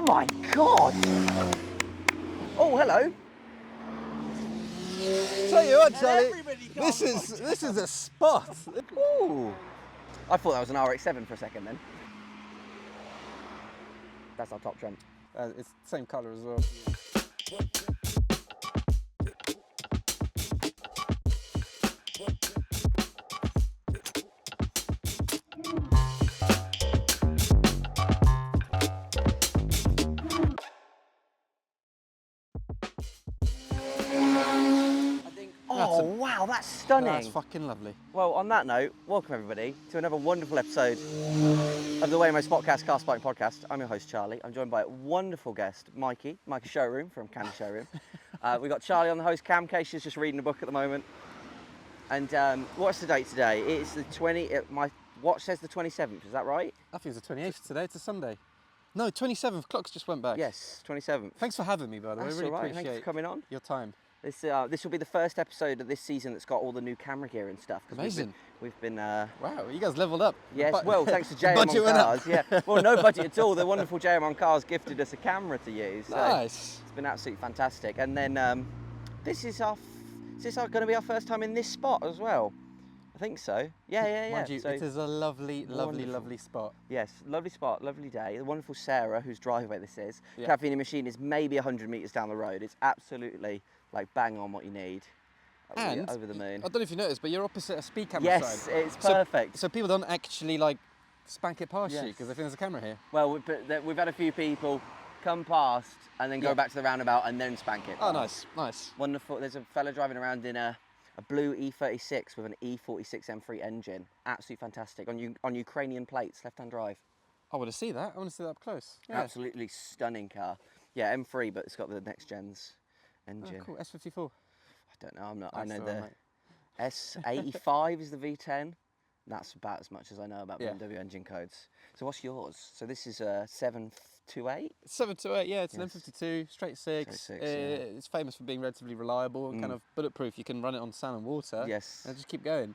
my God! Oh, hello. Tell you what, Charlie, this is a spot. Ooh. I thought that was an RX-7 for a second then. That's our top trim. It's the same colour as well. Oh, wow, that's stunning. That's fucking lovely. Well, on that note, welcome everybody to another wonderful episode of the WAYMOE SPOTCAST, carspotting podcast. I'm your host, Charlie. I'm joined by a wonderful guest, Mikey Showroom from CandyShowroom. We've got Charlie on the host cam. Kaisha's just reading a book at the moment. And what's the date today? It's the 20th. My watch says the 27th, is that right? I think it's the 28th today. It's a Sunday. No, 27th. Clocks just went back. Yes, 27th. Thanks for having me, by the way. I really appreciate Thanks for coming on. your time. This will be the first episode of this season that's got all the new camera gear and stuff. Amazing. We've been wow, you guys leveled up. Yes, well, thanks to JM on Cars. Yeah, well, no budget at all. The wonderful JM on Cars gifted us a camera to use. So nice. It's been absolutely fantastic. And then this is going to be our first time in this spot as well. I think so. Yeah. Mind you, so, it is a lovely spot. Yes, lovely spot, lovely day. The wonderful Sarah, whose driveway this is. Yeah. Caffeine machine is maybe 100 metres down the road. It's absolutely like bang on what you need. And over the moon. I don't know if you noticed, but you're opposite a speed camera sign. Yes, it's perfect. So people don't actually like spank it past you Yes. because they think there's a camera here. Well, we've had a few people come past and then go back to the roundabout and then spank it. Oh, nice. Wonderful. There's a fella driving around in a blue E36 with an E46 M3 engine. Absolutely fantastic. On Ukrainian plates, left-hand drive. I want to see that. I want to see that up close. Yeah. Absolutely stunning car. Yeah, M3, but it's got the next gen's engine. Oh, cool. S54. I don't know. I'm not. That's I know the the one, S85 is the V10. That's about as much as I know about Yeah. BMW engine codes. So what's yours? So this is a 728? 728, yeah, it's an Yes. M52, straight six. Straight six, yeah. It's famous for being relatively reliable and kind of bulletproof. You can run it on sand and water. Yes. And just keep going.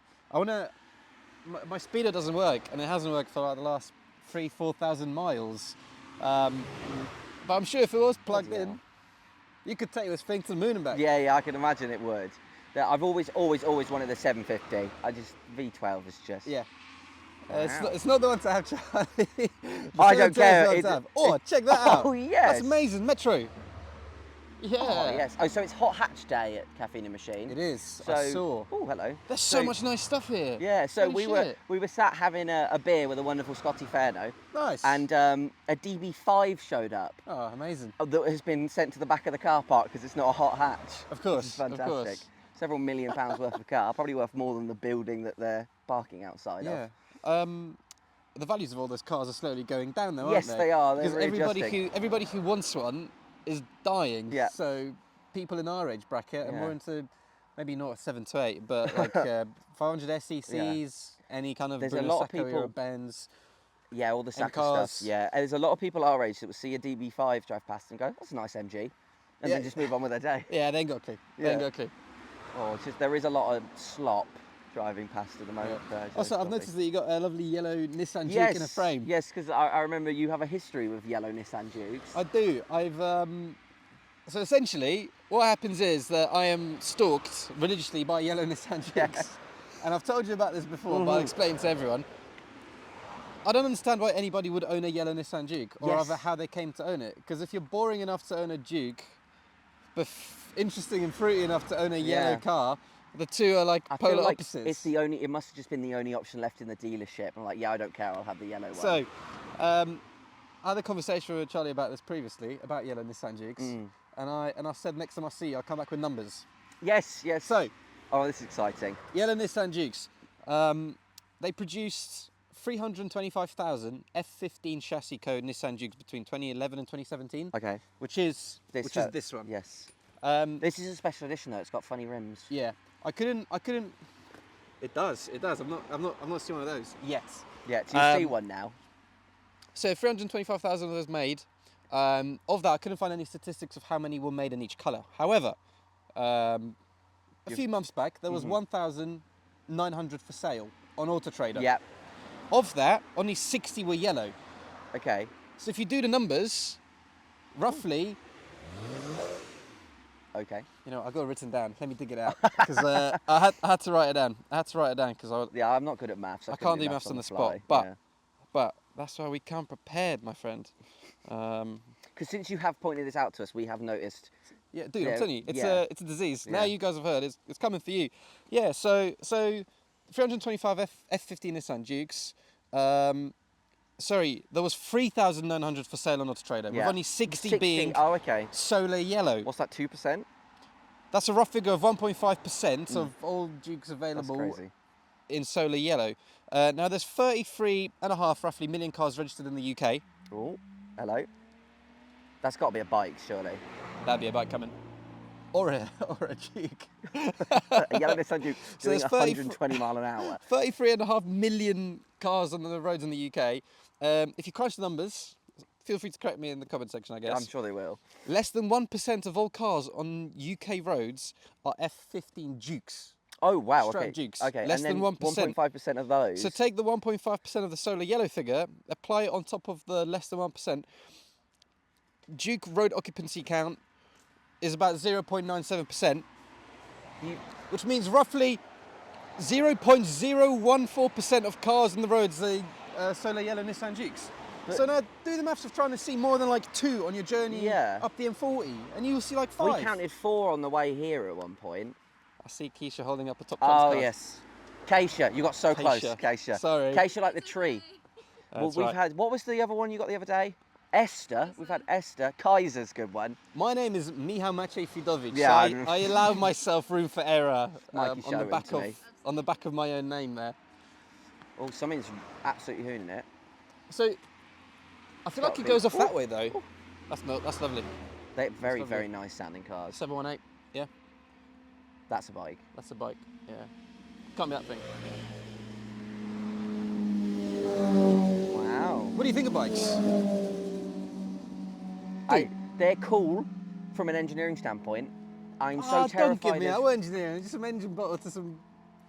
My speeder doesn't work, and it hasn't worked for like the last 4,000 miles. But I'm sure if it was plugged Bloody in, hell. you could take this thing to the moon and back. Yeah, I can imagine it would. I've always wanted the 750. V12 is just... Yeah. Wow. It's not the one to have, Charlie. I don't care. Check that out. Oh, yes. That's amazing. Metro. Yeah. Oh, yes. Oh, so it's hot hatch day at Caffeine Machine. It is. So, I saw. Oh, hello. There's so much nice stuff here. Yeah, so Holy we shit. were sat having a beer with a wonderful Scotty Fairno. Nice. And a DB5 showed up. Oh, amazing. That has been sent to the back of the car park because it's not a hot hatch. Of course. Which is fantastic. Of course. Several £1 million worth of car, probably worth more than the building that they're parking outside of. Yeah. The values of all those cars are slowly going down, though, Yes, aren't they? they are. They're Because everybody who wants one is dying. Yeah. So people in our age bracket are Yeah. more into maybe not a 7 to 8, but like 500 SECs, any kind of There's a Bruno lot of Sacco people- era Benz. Yeah, all the Saka cars. stuff. Yeah, and there's a lot of people our age that will see a DB5 drive past and go, "That's a nice MG," and Yeah. then just move on with their day. Yeah, they ain't got a clue. They ain't got a clue. Oh, it's just there is a lot of slop driving past at the moment. Also, I've noticed that you got a lovely yellow Nissan Duke Yes, in a frame. yes, because I remember you have a history with yellow Nissan Dukes. I do. So essentially, what happens is that I am stalked religiously by yellow Nissan Dukes. Yes. And I've told you about this before, but I'll explain to everyone. I don't understand why anybody would own a yellow Nissan Duke, or Yes. rather how they came to own it. Because if you're boring enough to own a Duke, but interesting and fruity enough to own a yellow Yeah. car, the two are like I polar feel like opposites. it must have just been the only option left in the dealership. I'm like, yeah, I don't care, I'll have the yellow one. So, I had a conversation with Charlie about this previously, about yellow Nissan Dukes, and I said next time I see you, I'll come back with numbers. yes. So, Oh, this is exciting. yellow Nissan Dukes, they produced 325,000 F15 chassis code Nissan Dukes between 2011 and 2017, Okay. which is this one. Yes. Um, This is a special edition though. It's got funny rims. yeah, I couldn't. It does. I'm not seeing one of those yet. Yeah. Do you see one now? So 325,000 of those made. Of that, I couldn't find any statistics of how many were made in each colour. However, a few months back, there was 1,900 for sale on Auto Trader. Yeah. Of that, only 60 were yellow. Okay. So if you do the numbers, roughly. Okay. You know, I got it written down. Let me dig it out because I had to write it down. I had to write it down because Yeah, I'm not good at maths. I couldn't can't do maths on the spot. fly. But that's why we come prepared, my friend. Because since you have pointed this out to us, we have noticed. Yeah, dude, Yeah, I'm telling you, it's yeah. a disease. Yeah. Now you guys have heard, it's coming for you. Yeah, so 325 F50 Nissan Dukes. Sorry, there was 3,900 for sale on Auto Trader, with Yeah. only 60 being Oh, okay. solar yellow. What's that? 2%? That's a rough figure of 1.5% of all Dukes That's available crazy. in solar yellow. Now there's 33.5 roughly million cars registered in the UK. Oh, hello. That's got to be a bike, surely. That'd be a bike coming. Or a Duke. A yellow Nissan Duke So doing there's 120 mile an hour. 33.5 million cars on the roads in the UK. If you crunch the numbers, feel free to correct me in the comment section, I guess. I'm sure they will. Less than 1% of all cars on UK roads are F15 Dukes. Oh, wow. Straight Okay. Dukes. Okay. Less and than then 1%. 1.5% of those. So take the 1.5% of the solar yellow figure, apply it on top of the less than 1%. Duke road occupancy count is about 0.97%, which means roughly 0.014% of cars on the roads are solar yellow Nissan Dukes. So now do the maths of trying to see more than like 2 on your journey up the M40, and you'll see like 5. We counted 4 on the way here at one point. I see Kaisha holding up a top Oh, card. yes. Kaisha, you got so close, Kaisha. Kaisha. Sorry. Kaisha like the tree. That's We've right. had, what was the other one you got the other day? Esther. We've had Esther. Kaiser's a good one. My name is Michał Maciej Fidovic. Yeah, so I allow myself room for error Mikey, on the show back him to of me. on the back of my own name there. Oh, something's absolutely hooning it. So I feel like it goes off that way though. That's lovely. They're very, lovely. very nice sounding cars. 718. Yeah, That's a bike. that's a bike. Yeah, can't be that thing. Wow. What do you think of bikes? They're cool from an engineering standpoint. I'm so terrified. Don't give me of- that. We're engineering. Just some engine bottle to some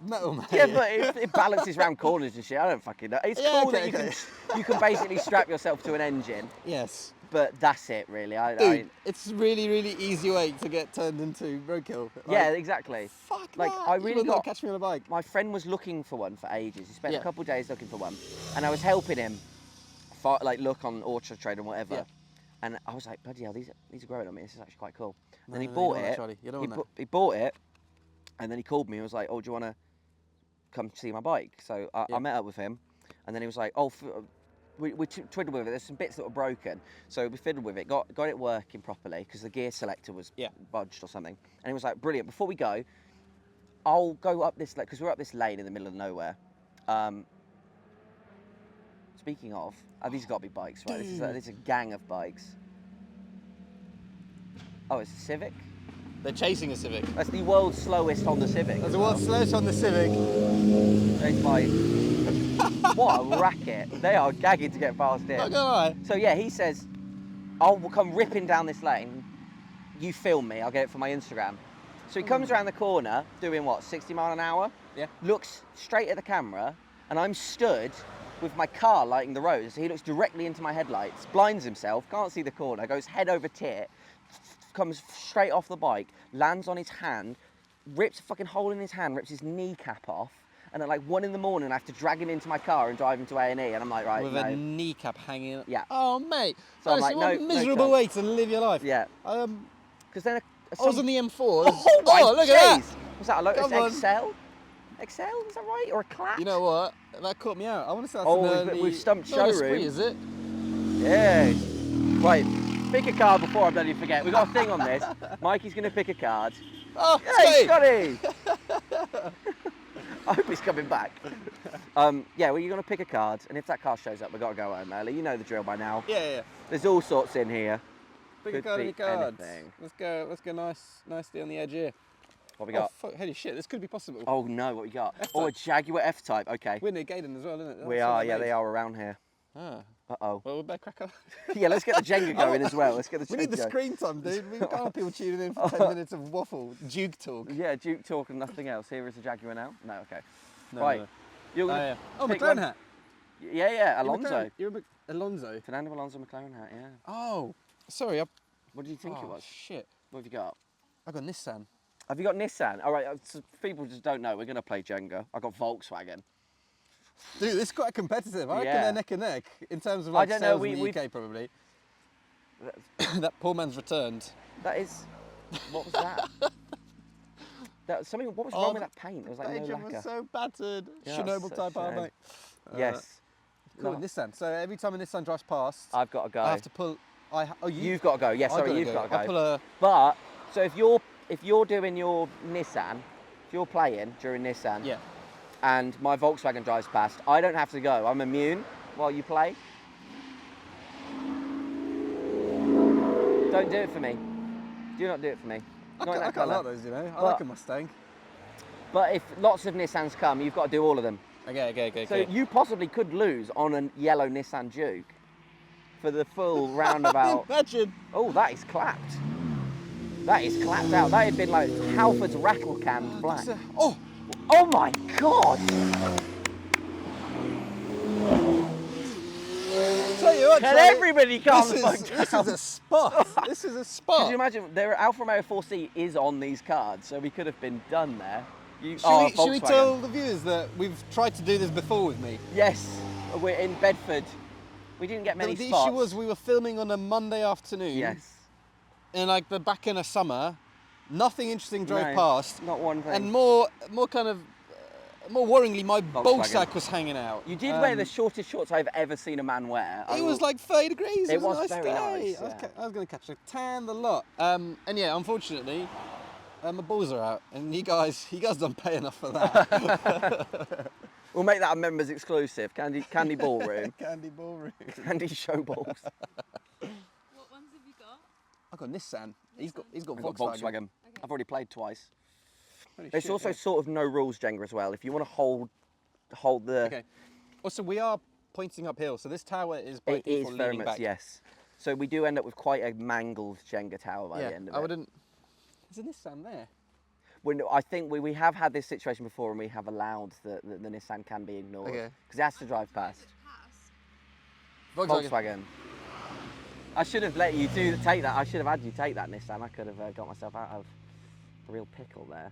metal, mate. Yeah, but it balances around corners and shit. I don't fucking know. It's Yeah, cool okay, that you can basically strap yourself to an engine, Yes. but that's it really. Dude, it's really, really easy way to get turned into roadkill. Yeah, exactly. Fuck Like, that. I You really will not got- catch me on a bike. My friend was looking for one for ages. He spent Yeah. a couple of days looking for one, and I was helping him, look on Auto Trader and whatever. Yeah. And I was like, bloody hell, these are growing on me. This is actually quite cool. And then he No, you bought don't want that, it. Charlie. You don't want that. He bought it, and then he called me and was like, oh, do you want to come see my bike? So I Yeah. met up with him, and then he was like, oh, we twiddled with it. There's some bits that were broken, so we fiddled with it, got it working properly because the gear selector was budged or something. And he was like, brilliant. Before we go, I'll go up this lane because we're up this lane in the middle of nowhere. Speaking of, these have got to be bikes, right? This is a gang of bikes. Oh, it's a Civic? They're chasing a Civic. That's the world's slowest Honda Civic. That's the world's slowest on the Civic. It's like, what a racket. They are gagging to get past him. Not gonna lie. So yeah, he says, I'll come ripping down this lane. You film me, I'll get it for my Instagram. So he comes around the corner, doing what, 60 mile an hour? Yeah. Looks straight at the camera, and I'm stood with my car lighting the road. So he looks directly into my headlights, blinds himself, can't see the corner, goes head over tit, comes straight off the bike, lands on his hand, rips a fucking hole in his hand, rips his kneecap off, and at like 1 in the morning I have to drag him into my car and drive him to A&E, and I'm like, right, With no. a kneecap hanging. Yeah. Oh, mate. So I'm Honestly, like, what no a miserable chance. way to live your life. Yeah. Because then I was on the M4. Oh my look at that. Was that a Lotus Come on. XL? XL, is that right? Or a Clash? You know what? That caught me out. I want to say that's Oh, an we've early... stumped not an showroom. Esprit, is it? Yeah. Right, pick a card before I bloody forget. We've got a thing on this. Mikey's going to pick a card. Oh, Hey, Scotty! Scotty! I hope he's coming back. Yeah, well, you're going to pick a card, and if that card shows up, we've got to go home early. You know the drill by now. Yeah. There's all sorts in here. Pick a Could card be any cards. anything. Let's go nicely on the edge here. What we got? Oh, fuck, holy shit, this could be possible. Oh no, what we got? F-Type. Oh, a Jaguar F-Type, okay. We're near Gaydon as well, isn't it? We are, yeah, they are around here. Ah. Uh-oh. Well, we better crack up. Yeah, let's get the Jenga going as well. Let's get the We need the Jenga going. screen time, dude. We can't have people tuning in for 10 minutes of waffle, Duke talk. Yeah, Duke talk and nothing else. Here is a Jaguar now. No, okay. No, right. no. You're Oh, gonna yeah. Oh, pick McLaren one. hat. Yeah, Alonso. You're a Alonso. Fernando Alonso McLaren hat, yeah. Oh. Sorry, What did you think it was? Shit. What have you got? I got Nissan. Have you got Nissan? All right, so people just don't know. We're going to play Jenga. I got Volkswagen. Dude, this is quite competitive. I reckon Yeah. they're neck and neck in terms of I like don't know, sales in the UK probably. That poor man's returned. That is... What was that? What was wrong with that paint? It was like no Paint lacquer. was so battered. Yeah, that's Chernobyl such type a art, shame. mate. Yes. Cool, No. Nissan. So every time a Nissan drives past, I've got to go. I have to pull. You've got to go. Yeah, sorry, you've got to go. I pull a. But so if you're doing your Nissan, if you're playing during Nissan, Yeah. and my Volkswagen drives past, I don't have to go. I'm immune while you play. Don't do it for me. Do not do it for me. Not in I that quite like colour. those, you know. I But- like a Mustang. But if lots of Nissans come, you've got to do all of them. Okay. So you possibly could lose on a yellow Nissan Duke for the full roundabout. Imagine. Oh, that is clapped. That is clapped out. That had been like Halford's rattle canned black. Oh, Oh my God! tell you what, Can Charlie, everybody calm the this fuck is down? a spot. This is a spot. Could you imagine? Their Alfa Romeo 4C is on these cards, so we could have been done there. Should we Volkswagen. tell the viewers that we've tried to do this before with me? Yes, we're in Bedford. We didn't get many The spots. issue was we were filming on a Monday afternoon. Yes. In like the back end of summer, nothing interesting drove No, past, Not one thing. and more kind of, more worryingly, my ball Volkswagen. sack was hanging out. You did wear the shortest shorts I've ever seen a man wear. It was like 30 degrees. It It was was a nice very day. nice, yeah. I was going to catch a tan, the lot. And yeah, unfortunately, my balls are out, and you guys don't pay enough for that. We'll make that a members exclusive. Candy ballroom. Candy ballroom. Candy show balls. What ones have you got? I got Nissan. He's got I've got Volkswagen. Volkswagen. I've already played twice. Holy It's shit, also yeah. sort of no rules Jenga as well. If you want to hold the... Okay. Also, we are pointing uphill, so this tower is by It is default very leaning much, back. yes. So we do end up with quite a mangled Jenga tower by the end of it. I wouldn't. There's a Nissan there. I think we have had this situation before and we have allowed the Nissan can be ignored. Okay. Because it has to drive past. Pass. Volkswagen. I should have let you take that. I should have had you take that Nissan. I could have got myself out of a real pickle there.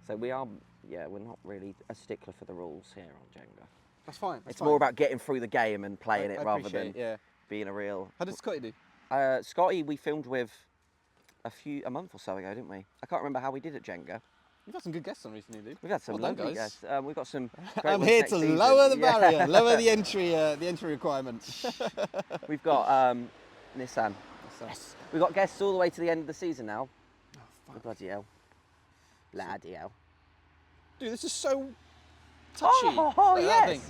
So we're not really a stickler for the rules here on Jenga. That's fine. It's more about getting through the game and playing I it rather than appreciate it, yeah. being a real... How did Scotty do? Scotty, we filmed with a month or so ago, didn't we? I can't remember how we did at Jenga. You've had some good guests on recently, dude. We've had some Well done, lovely guys. guests. We've got some great I'm ones here next to season. lower the Yeah. barrier, lower the entry requirement. We've got Nissan. Yes. We've got guests all the way to the end of the season now. Oh, fuck. Bloody hell. Bloody hell. Dude, this is so touchy. Oh, Look at that thing. yes.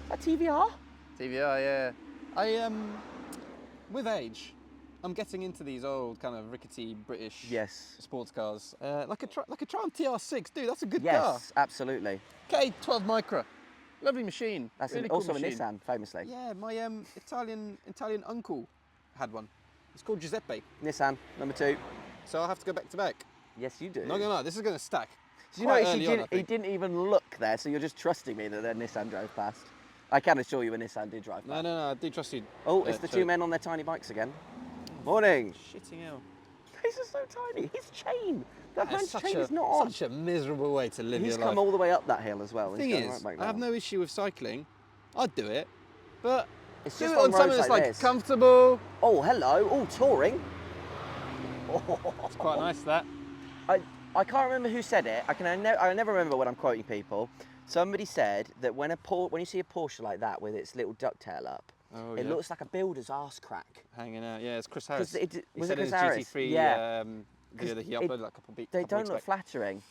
Is that TVR? TVR, yeah. I with age, I'm getting into these old kind of rickety British Yes. sports cars. Like a Triumph TR6, dude. That's a good car. Yes, absolutely. K12 Micra, lovely machine. That's really also cool a machine. Nissan, famously. Yeah, my Italian uncle had one. It's called Giuseppe. Nissan, number 2. So I'll have to go back to back. Yes, you do. Not gonna lie, this is gonna stack. Did you quite notice early on, I he think. didn't even look there, so you're just trusting me that their Nissan drove past? I can assure you a Nissan did drive past. No, I do trust you. Oh, it's the two men on their tiny bikes again. Morning. Shitting hell. These are so tiny. His chain. That man's Such chain a, is not on. such a miserable way to live He's your come life. all the way up that hill as well. The thing He's going is, right back I have down. no issue with cycling. I'd do it, but It's do just it on on something roads that's like like this. comfortable. Oh, hello. Oh, touring. Oh, It's quite nice that. I can't remember who said it. I never remember when I'm quoting people. Somebody said that when you see a Porsche like that with its little ducktail up, Oh, it yeah. looks like a builder's arse crack. Hanging out. Yeah, it's Chris Harris. Was He it said in Chris his Harris? GT3 Yeah. video that he 'Cause uploaded like a couple They couple don't weeks look back. flattering.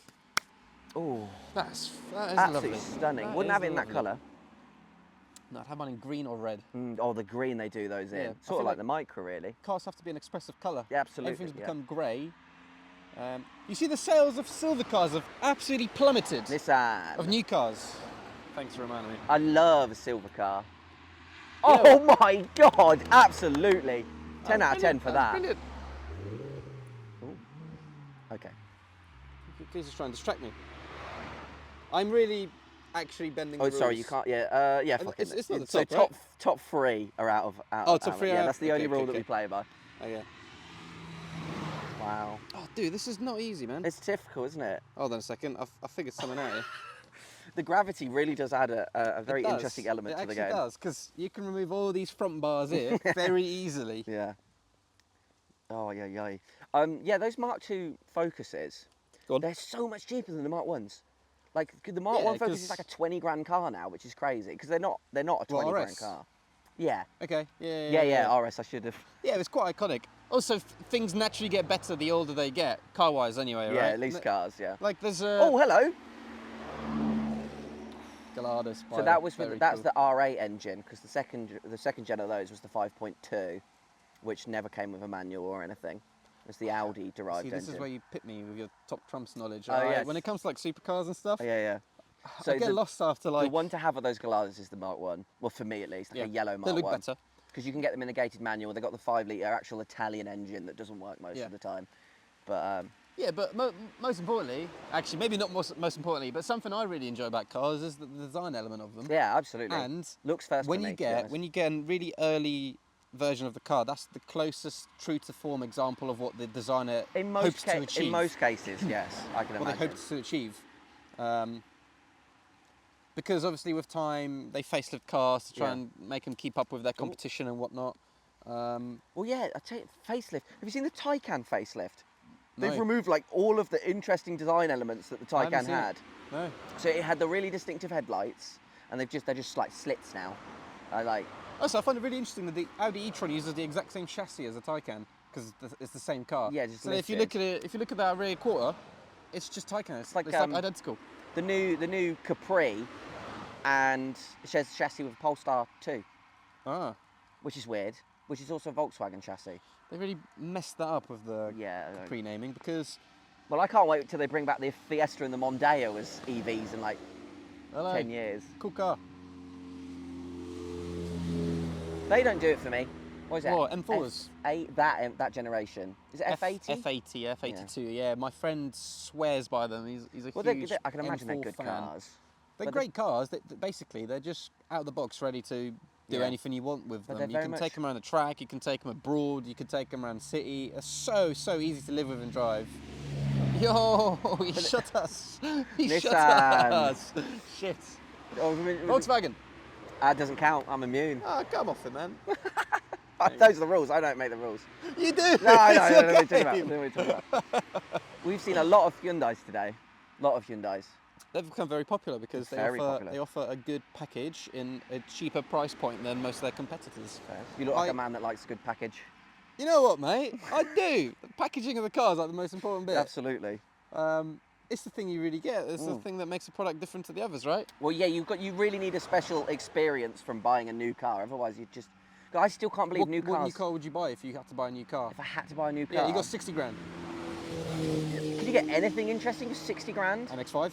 Oh, That is absolutely lovely. stunning. That Wouldn't is have it in that lovely. colour. No, I'd have one in green or red. Oh, the green they do those in. Yeah, I Sort feel of like like- the Micra, really. Cars have to be an expressive colour. Yeah, absolutely. Everything's yeah. become grey. You see the sales of silver cars have absolutely plummeted. Nissan. Of new cars. Thanks for reminding me. I love a silver car. You Oh my God, absolutely. 10 out of 10 for that. Brilliant. Okay. Please just try and distract me. I'm really actually bending Oh, the sorry, rules. you can't. Yeah, yeah. And Fuck it's- it. it's not the So top, right? top three are out of. Oh, top three Yeah, are- that's the okay, only okay, rule that okay. we play by. Okay. Wow. Oh, dude, this is not easy, man. It's difficult, isn't it? Hold on a second. I figured something out here. The gravity really does add a very It does. interesting element to the It game. actually does, because you can remove all these front bars here very easily. Yeah. Oh, yeah. Yeah, those Mark II Focuses, Go on. they're so much cheaper than the Mark Ones. Like the Mark Yeah, One Focus is 'cause- like a 20 grand car now, which is crazy because they're not a 20 grand RS? car. Yeah. Okay. Yeah. RS, I should have. Yeah, it's quite iconic. Also, things naturally get better the older they get, car-wise anyway, right? Yeah, at least cars. Yeah. Like there's a Oh, hello. Gallardo So Spider. that was Very that's cool. the R8 engine because the second gen of those was the 5.2, which never came with a manual or anything. It's the Audi derived See, this engine. is where you pit me with your top trumps knowledge. Oh, alright? yes. When it comes to like supercars and stuff, Yeah. I get lost after like. the one to have of those Gallardos is the Mark One. Well, for me at least, like a yellow Mark They look One. better. Because you can get them in a gated manual. They've got the 5-litre actual Italian engine that doesn't work most Yeah. of the time. But Yeah, but most importantly, actually, maybe not most importantly, but something I really enjoy about cars is the design element of them. yeah, absolutely. And looks first when for me, you to be get honest. when you get a really early version of the car, that's the closest true to form example of what the designer hopes to achieve. in most cases, yes, I can what they imagine. hoped to achieve. Because obviously with time they facelift cars to try Yeah. and make them keep up with their competition and whatnot. Well, yeah, I tell you, facelift. Have you seen the Taycan facelift? They've No. removed like all of the interesting design elements that the I haven't Taycan seen it. had. No. So it had the really distinctive headlights, and they're just like slits now. Like Also, I find it really interesting that the Audi e-tron uses the exact same chassis as a Taycan because it's the same car. Yeah, just so if you lifted. look at it, if you look at that rear quarter, it's just Taycan. It's like, like identical. the new Capri, and it shares the chassis with Polestar 2, Ah, which is weird. Which is also a Volkswagen chassis. they really messed that up with the Yeah. pre-naming because Well, I can't wait till they bring back the Fiesta and the Mondeo as EVs in like hello, 10 years. cool car. They don't do it for me. What is it? What, M4s? F8, that generation. Is it F80? F80, F82. Yeah, my friend swears by them. He's a Well, huge I can imagine they're M4 good fan. cars. They're But great cars. Basically, they're just out of the box, ready to do Yeah. anything you want with But them. they're You very can much- take them around the track. You can take them abroad. You can take them around the city. They're so easy to live with and drive. Yo, he shot us. He shot Nissan. us. Shit. Oh, Volkswagen. that doesn't count. I'm immune. Oh, come off it, man. Those are the rules. I don't make the rules. You do. No, It's I your don't know what you're game. talking about. We've seen a lot of Hyundais today. A lot of Hyundais. They've become very popular because Very popular. they offer a good package in a cheaper price point than most of their competitors. You look like I- a man that likes a good package. You know what, mate? I do. The packaging of the car is like the most important bit. Absolutely. It's the thing you really get. It's the thing that makes a product different to the others, right? Well, yeah, you really need a special experience from buying a new car. Otherwise, you just. I still can't believe new What cars. new car would you buy if you had to buy a new car? If I had to buy a new car, Yeah, you got 60 grand. Can you get anything interesting for 60 grand? MX-5.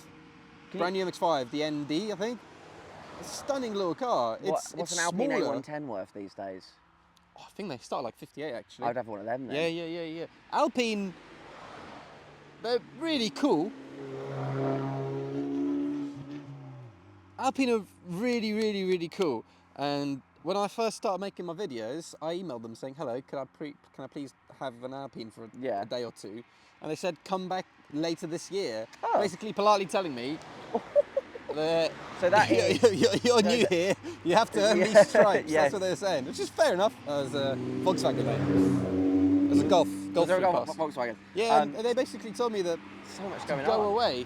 Can Brand new MX-5, the ND, I think. It's a stunning little car. What's It's an Alpine smaller. A110 worth these days? Oh, I think they start like 58 actually. I'd have one of them then. Yeah. Alpine, they're really cool. Alpine are really cool. And when I first started making my videos, I emailed them saying, "Hello, can I please have an Alpine for Yeah. a day or two?" And they said, "Come back later this year." Oh. Basically, politely telling me that So that is. you're new here. You have to earn these stripes. Yes. That's what they're saying, which is fair enough. As a Volkswagen, mate. As a Golf Was there a Free go- Pass. Volkswagen? Yeah, and they basically told me that So much to going go on. away.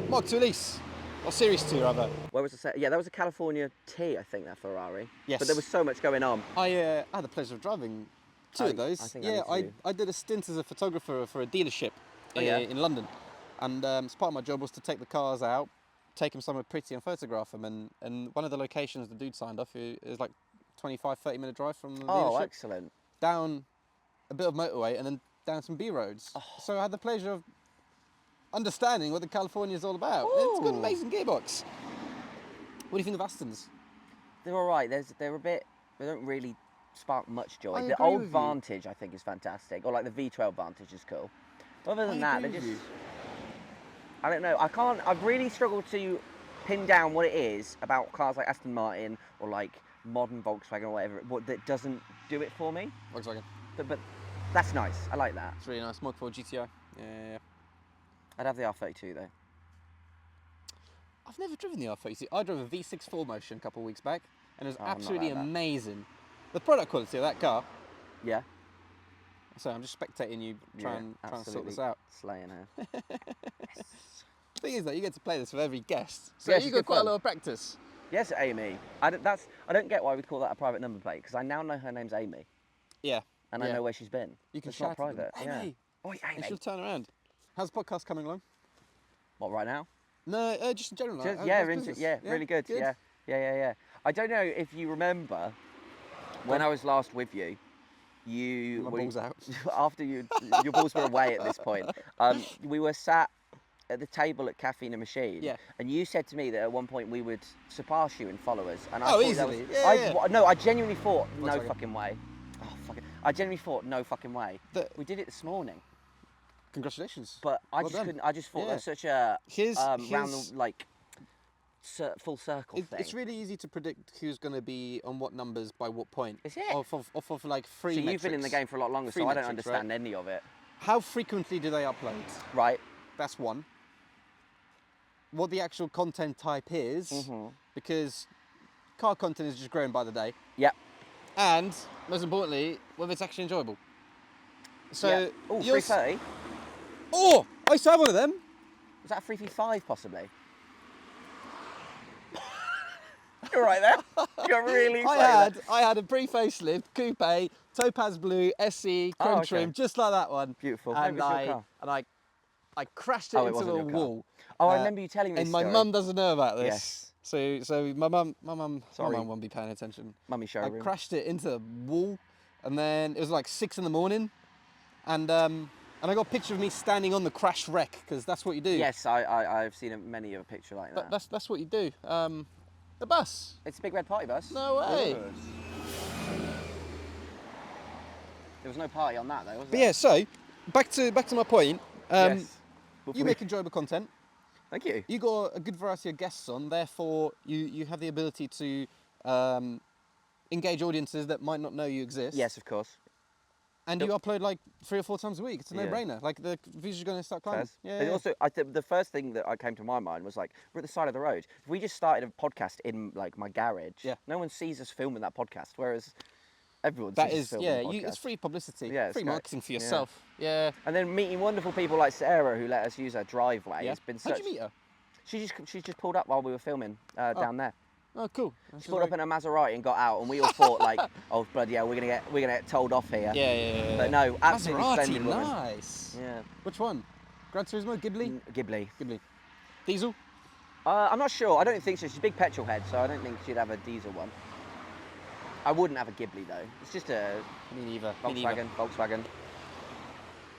Mark II Elise, or Series 2 rather. Where was the set? Yeah, that was a California T, I think, that Ferrari. Yes. But there was so much going on. I had the pleasure of driving two I- of those. I think I yeah, did too. I did a stint as a photographer for a dealership Oh, yeah? in London, and as part of my job was to take the cars out, take them somewhere pretty and photograph them. And one of the locations the dude signed off is like 25-30 minute drive from the Oh, dealership, excellent. down a bit of motorway and then down some B roads. Oh. So I had the pleasure of understanding what the California is all about. It's got an Ooh. amazing gearbox. What do you think of Astons? They're all right. They're a bit. They don't really spark much joy. I The agree old with you. Vantage, I think, is fantastic. Or like the V12 Vantage is cool. Other than I that, agree they're with just. you. I don't know. I've really struggled to pin down what it is about cars like Aston Martin or like modern Volkswagen or whatever, what that doesn't do it for me. Volkswagen. But that's nice. I like that. It's really nice. Mark 4 GTI. Yeah. I'd have the R32 though. I've never driven the R32. I drove a V6 4 motion a couple of weeks back, and it was Oh, I'm not absolutely like that. amazing. The product quality of that car. Yeah. So I'm just spectating you try and sort this out. Slaying her. The thing is that you get to play this with every guest, so Yes, you it's got good quite a fun. lot of practice. Yes, Amy. I don't get why we call that a private number plate, because I now know her name's Amy, Yeah. and I know where she's been. You can It's not shout at them, private. Yeah. Amy. Oi, And Amy. she'll turn around. How's the podcast coming along? What, right now? No, just in general. Just, how's yeah, business? really good. Yeah. I don't know if you remember when I was last with you. My balls out. After your balls were away at this point. We were sat at the table at Cafe and a Machine. Yeah. And you said to me that at one point we would surpass you in followers. And I Oh, thought easily. That was, Yeah. No, I genuinely thought no Volkswagen. fucking way. Oh fuck it. I genuinely thought no fucking way. That- We did it this morning. Congratulations. But I Well just done. couldn't. I just thought Yeah. that's such a Here's- round here's- the, like full circle thing. It's really easy to predict who's going to be on what numbers by what point. Is it? Off of like free So metrics. you've been in the game for a lot longer, Free so I don't metrics, understand right? any of it. How frequently do they upload? Right. That's one. What the actual content type is, Mm-hmm. because car content is just growing by the day. Yep. And most importantly, whether it's actually enjoyable. So yeah. Oh, you're 330. Oh, I used to have one of them. Was that a 355 possibly? You're right there. You're really excited. I had a pre-facelift coupe, topaz blue, SE, Oh, chrome okay. trim, just like that one. Beautiful. And Maybe it's your car. I crashed it Oh, it into wasn't a your car. wall. Oh, I remember you telling me And this my story. mum doesn't know about this. Yes. So my mum Sorry. won't be paying attention. Mummy I showroom. crashed it into the wall, and then it was like 6 in the morning, and I got a picture of me standing on the crash wreck, because that's what you do. Yes, I've seen many of a picture like that. That's what you do. The bus. It's a big red party bus. No way. Good. There was no party on that though, was But there? yeah, so back to my point. Yes. You make enjoyable content. Thank you. You got a good variety of guests on, therefore you have the ability to engage audiences that might not know you exist. Yes, of course. And you upload like 3 or 4 times a week. It's a Yeah. no-brainer. Like the views are going to start climbing. Fairs. Yeah. And also, the first thing that I came to my mind was like, we're at the side of the road. If we just started a podcast in like my garage, Yeah. no one sees us filming that podcast, whereas everyone That sees us is, filming yeah. the podcast. It's free publicity. Yeah, it's free great. marketing for Yeah. yourself. Yeah. And then meeting wonderful people like Sarah who let us use her driveway. Yeah. It's been How'd such. you meet her? She just pulled up while we were filming down there. Oh, cool. She pulled up in a Maserati and got out, and we all thought like, oh bloody hell, we're gonna get told off here. Yeah. But no, absolutely Maserati, splendid woman. nice. Yeah. Which one? Gran Turismo, Ghibli? Ghibli. Ghibli. Diesel? I'm not sure. I don't think so. She's a big petrol head, so I don't think she'd have a diesel one. I wouldn't have a Ghibli though. It's just a Me neither. Volkswagen.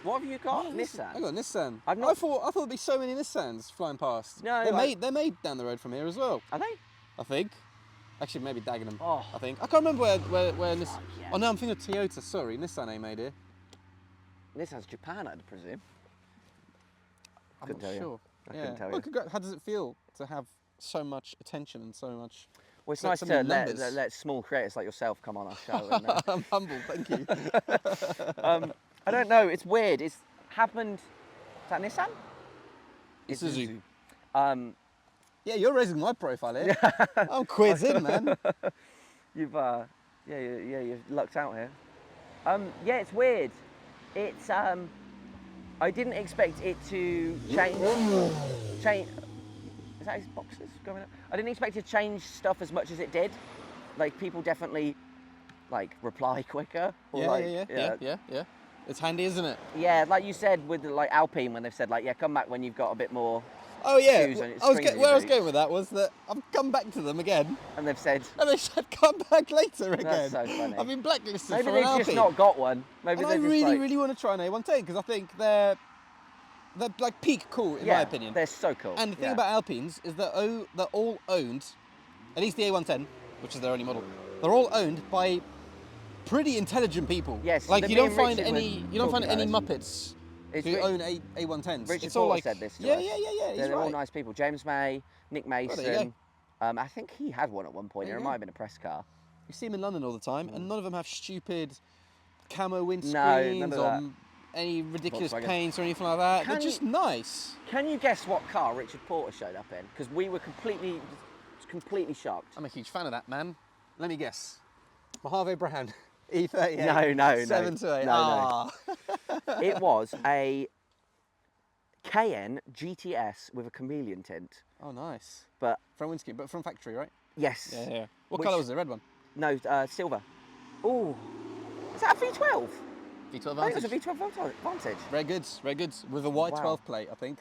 What have you got? Oh, Nissan. I got a Nissan. I've not- I thought there'd be so many Nissans flying past. No, they're made down the road from here as well. Are they? I think. Actually, maybe Dagenham. Oh. I think. I can't remember where Nissan. yeah. Oh no, I'm thinking of Toyota. Sorry, Nissan ain't made here. Nissan's Japan, I'd presume. I'm Couldn't not tell you. sure. I couldn't tell Well, you. how does it feel to have so much attention and so much? Well, it's so- nice so to many let, numbers. let small creators like yourself come on our show. And, I'm humble, thank you. I don't know. It's weird. It's happened. Is that Nissan? Isuzu. Yeah, you're raising my profile here. I'm quids in, man. you've you've lucked out here. Yeah, it's weird. It's I didn't expect it to change. Is that his boxes going up? I didn't expect it to change stuff as much as it did. Like people definitely like reply quicker. Or Yeah. It's handy, isn't it? Yeah, like you said with like Alpine when they've said like, yeah, come back when you've got a bit more. Oh yeah. Shoes and it's I was strings on where your I was boot. going with that was that I've come back to them again, And they've said and they said come back later again. That's so funny. I've been blacklisted maybe for an they've Alpine. just not got one. Maybe And I they're just really, like, really want to try an A110 because I think they're like peak cool in my opinion. They're so cool. And the thing Yeah. about Alpines is that they're all owned, at least the A110, which is their only model. They're all owned by pretty intelligent people. Yes, Like they're you don't being find rich any when you don't find talking any about Muppets It's who own A110s. Richard it's all Porter like said this to yeah, us. yeah, yeah, yeah. He's They're all right. nice people. James May, Nick there you Mason. I think he had one at one point. There It you might go. have been a press car. You see them in London all the time, and none of them have stupid camo none windscreens of or that. any ridiculous Volkswagen. paints or anything like that. Can They're just nice. Can you guess what car Richard Porter showed up in? Because we were completely shocked. I'm a huge fan of that, man. Let me guess. Mojave Brand E38. No, 7 to 8. no. Ah. It was a KN GTS with a chameleon tint. Oh, nice. But From windscreen, but from factory, right? yes. Yeah, yeah. What Which- colour was it? Red one? No, silver. Oh, is that a V12? V12 I think it Vantage. was a V12 Vantage. Rare goods, rare goods. With a white Wow. 12 plate, I think.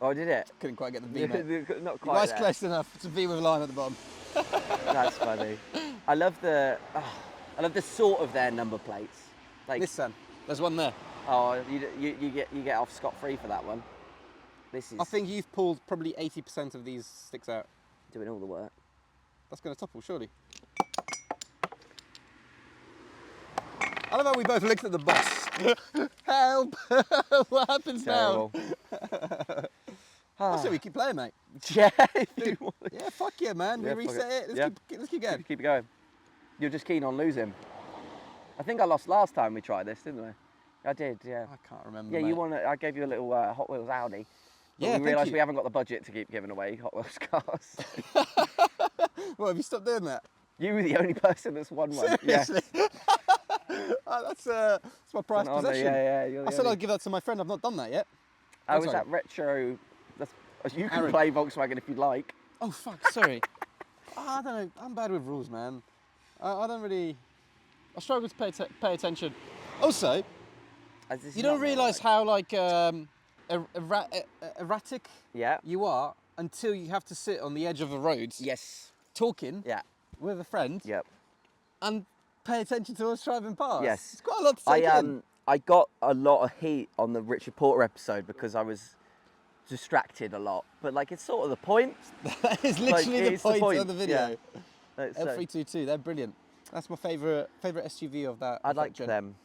Oh, did it? Couldn't quite get the V, mate. Not It quite was there. close enough. It's a V with a line at the bottom. That's funny. I love the sort of their number plates. Like, Nissan. There's one there. oh, you get off scot-free for that one. This is I think you've pulled probably 80% of these sticks out. doing all the work. That's going to topple, surely. I love how we both looked at the bus. Help! What happens Terrible. now? I say we keep playing, mate. Yeah, if you want. Yeah, fuck yeah, man. Yeah, we fuck reset it. it. Yeah. Let's keep going. Keep it going. You're just keen on losing. I think I lost last time we tried this, didn't I? I did, yeah. I can't remember. Yeah, mate. you won. I gave you a little Hot Wheels Audi. But Yeah, we thank realised you. we haven't got the budget to keep giving away Hot Wheels cars. What, have you stopped doing that? You were the only person that's won one. Seriously? That's my prized Yeah. possession. Yeah, you're the I said only- I'd give that to my friend. I've not done that yet. Oh, is Volkswagen. that retro? You can Aaron. play Volkswagen if you'd like. Oh fuck, sorry. I don't know. I'm bad with rules, man. I don't really. I struggle to pay attention. Also, you don't realise how like erratic Yeah. you are until you have to sit on the edge of a road Yes. talking Yeah. with a friend Yep. and pay attention to what's driving past. Yes. It's quite a lot to take in. I got a lot of heat on the Richard Porter episode because I was distracted a lot. But like, it's sort of the point. That is literally it's the point of the video. Yeah. So, L322, they're brilliant. That's my favourite SUV of that. I of that like gen. them,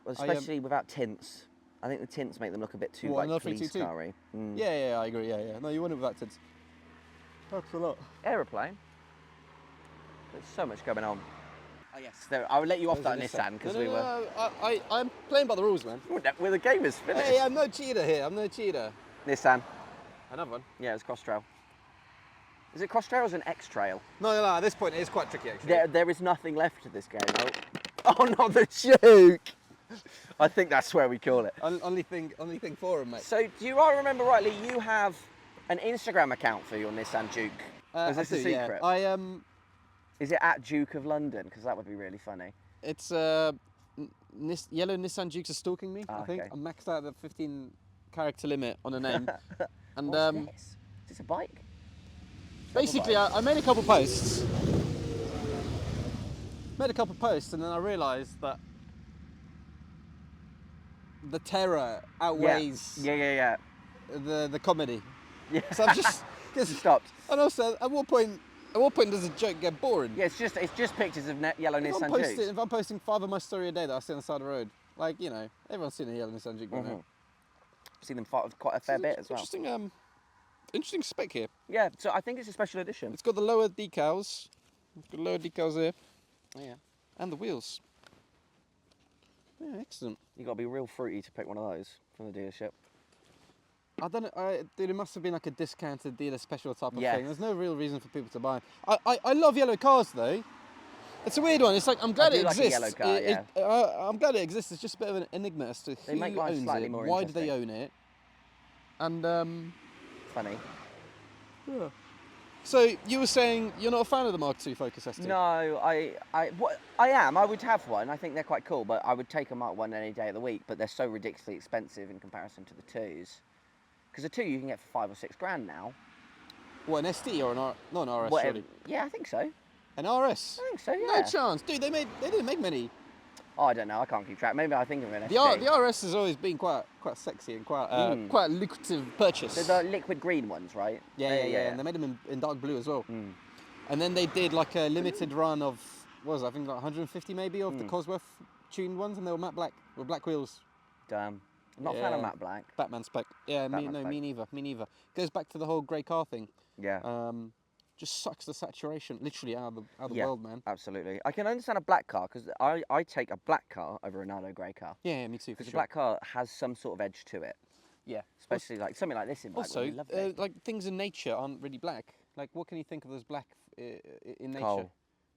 especially without tints. I think the tints make them look a bit too What, like an police L322? car-y. Mm. Yeah, I agree. Yeah. No, you want it without tints. Helps a lot. Aeroplane. There's so much going on. Oh yes. I would let you off that Nissan because we were. I'm playing by the rules, man. We're the gamers. Finished. Hey, I'm no cheater here. I'm no cheater. Nissan. Another one. Yeah, it's cross trail. Is it cross trail or is it an X trail? No. At this point, it is quite tricky actually. There is nothing left to this game. Oh, not the Duke. I think that's where we call it. Only thing for him, mate. So, do you remember rightly? You have an Instagram account for your Nissan Duke. Is this I a do, yeah. secret? Is it at Duke of London? Because that would be really funny. It's yellow Nissan Dukes are stalking me. I think okay. I'm maxed out the 15 character limit on a name. And What's this? Is this a bike? basically, I made a couple posts. And then I realised that the terror outweighs Yeah. the comedy. Yeah. So I'm just Stopped. And also, at what point does a joke get boring? Yeah, it's just pictures of yellow Nissan Dukes. If I'm posting 5 of my story a day that I see on the side of the road, like, you know, everyone's seen a yellow Nissan Duke by now. I've seen them quite a fair bit as well. Interesting spec here. Yeah, so I think it's a special edition. It's got the lower decals. It's got lower decals here. Yeah. And the wheels. Yeah, excellent. You got to be real fruity to pick one of those from the dealership. I don't know, dude, it must have been like a discounted dealer special type of Yes. thing. There's no real reason for people to buy them. I love yellow cars though. It's a weird one. It's like, I'm glad I it do like a exists. yellow car, I'm glad it exists. It's just a bit of an enigma as to They who make life owns slightly it, more why do they interesting. own it, and Funny. yeah. So you were saying you're not a fan of the Mark II Focus ST? No, I am. I would have one. I think they're quite cool, but I would take a Mark 1 any day of the week. But they're so ridiculously expensive in comparison to the 2s. Because the 2 you can get for 5 or 6 grand now. What, an ST or not an RS? Whatever. Surely? Yeah, I think so. An RS? I think so. No Yeah. chance, dude. They didn't make many. Oh, I don't know. I can't keep track. Maybe I think of an ST. The RS has always been quite sexy and quite a lucrative purchase. They're the liquid green ones, right? Yeah. And they made them in dark blue as well. Mm. And then they did like a limited run of, what was it, I think like 150 maybe of the Mm. Cosworth tuned ones, and they were matte black with black wheels. Damn. I'm not a fan of matte black. Batman spec. Yeah, Batman spec. me neither. Me neither. Goes back to the whole grey car thing. Yeah. Just sucks the saturation literally out of the Yeah, world, man. absolutely. I can understand a black car because I take a black car over a Nardo grey car. Yeah, me too. For Because a sure. black car has some sort of edge to it, Yeah. especially like something like this in black. Also, would be lovely. like things in nature aren't really black. Like, what can you think of as black in nature? Coal.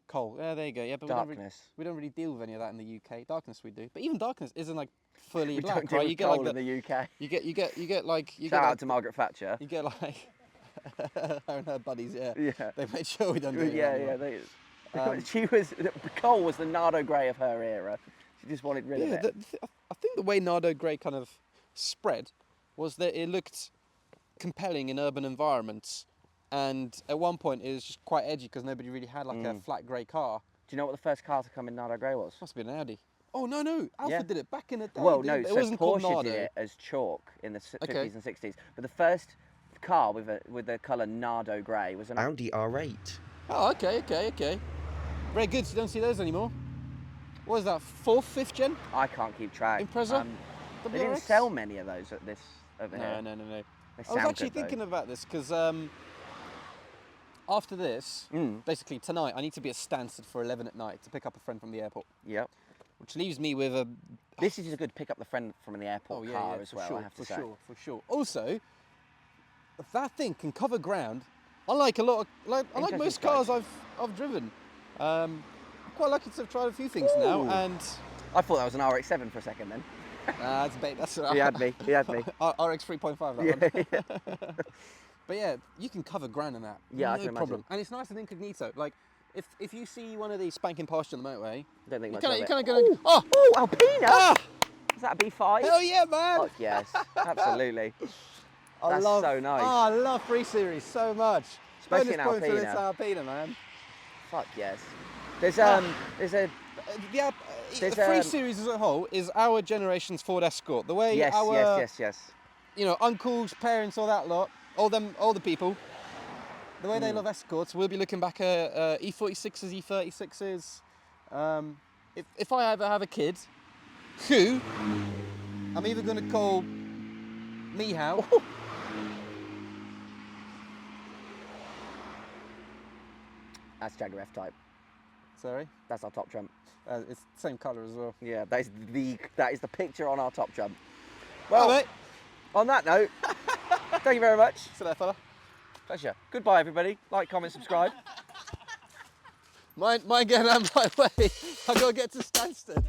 Coal. Yeah, there you go. Yeah, but Darkness. we don't really deal with any of that in the UK. Darkness we do, but even darkness isn't like fully We black, don't deal right? with You get coal like in the UK. you get like Shout out to Margaret Thatcher. you get like her and her buddies. Yeah. Yeah. They made sure we don't do it. Yeah, anymore. yeah. She was coal was the Nardo grey of her era. She just wanted rid of Yeah, it. I think the way Nardo Grey kind of spread was that it looked compelling in urban environments, and at one point it was just quite edgy because nobody really had like a flat grey car. Do you know what the first car to come in Nardo grey was? Must have been an Audi. Oh no, Alfa Yeah. did it back in the day. Well, didn't no, it? so It wasn't called Porsche Nardo. did it as chalk in the 50s Okay. and 60s. But the first car with the colour Nardo grey was an Audi R8. Oh, okay. Very good. So you don't see those anymore. What is that? Fourth, fifth gen? I can't keep track. Impreza? They didn't WRX? sell many of those at this over here. No. They I was sound actually good, though. thinking about this because after this, basically tonight, I need to be at Stansted for 11 at night to pick up a friend from the airport, Yep. which leaves me with a This is a good pick up the friend from the airport car as for well, sure, I have to for say. sure, for sure. Also, if that thing can cover ground, unlike a lot of unlike Interesting most choice. cars I've driven. I'm quite lucky to have tried a few things now, Ooh. and I thought that was an RX-7 for a second then. that's all right. He had me. RX 3.5 that Yeah, one. yeah. But yeah, you can cover ground in that. Yeah, I no can problem. imagine. And it's nice and incognito. Like if you see one of these spanking past you on the motorway, Don't think you much of kind it. of go, oh, Oh, Alpina! ah, Is that a B5? hell yeah, man! Fuck yes, absolutely. I That's love, so nice. Oh, I love 3 Series so much. Especially Bonus in points for this Alpina. Alpina, man. Fuck yes. There's a The 3 Series as a whole is our generation's Ford Escort. The way yes, our yes. you know, uncles, parents, all that lot, all the people, the way they love Escorts, we'll be looking back at E46s, E36s. If I ever have a kid, who I'm either going to call Meow That's Jaguar F-Type. sorry, That's our top trump. it's the same colour as well. Yeah, that is the picture on our top trump. Well, Well, mate, on that note, thank you very much. see there, fella. Pleasure. Goodbye, everybody. Like, comment, subscribe. Mind getting out of my way. I gotta get to Stansted.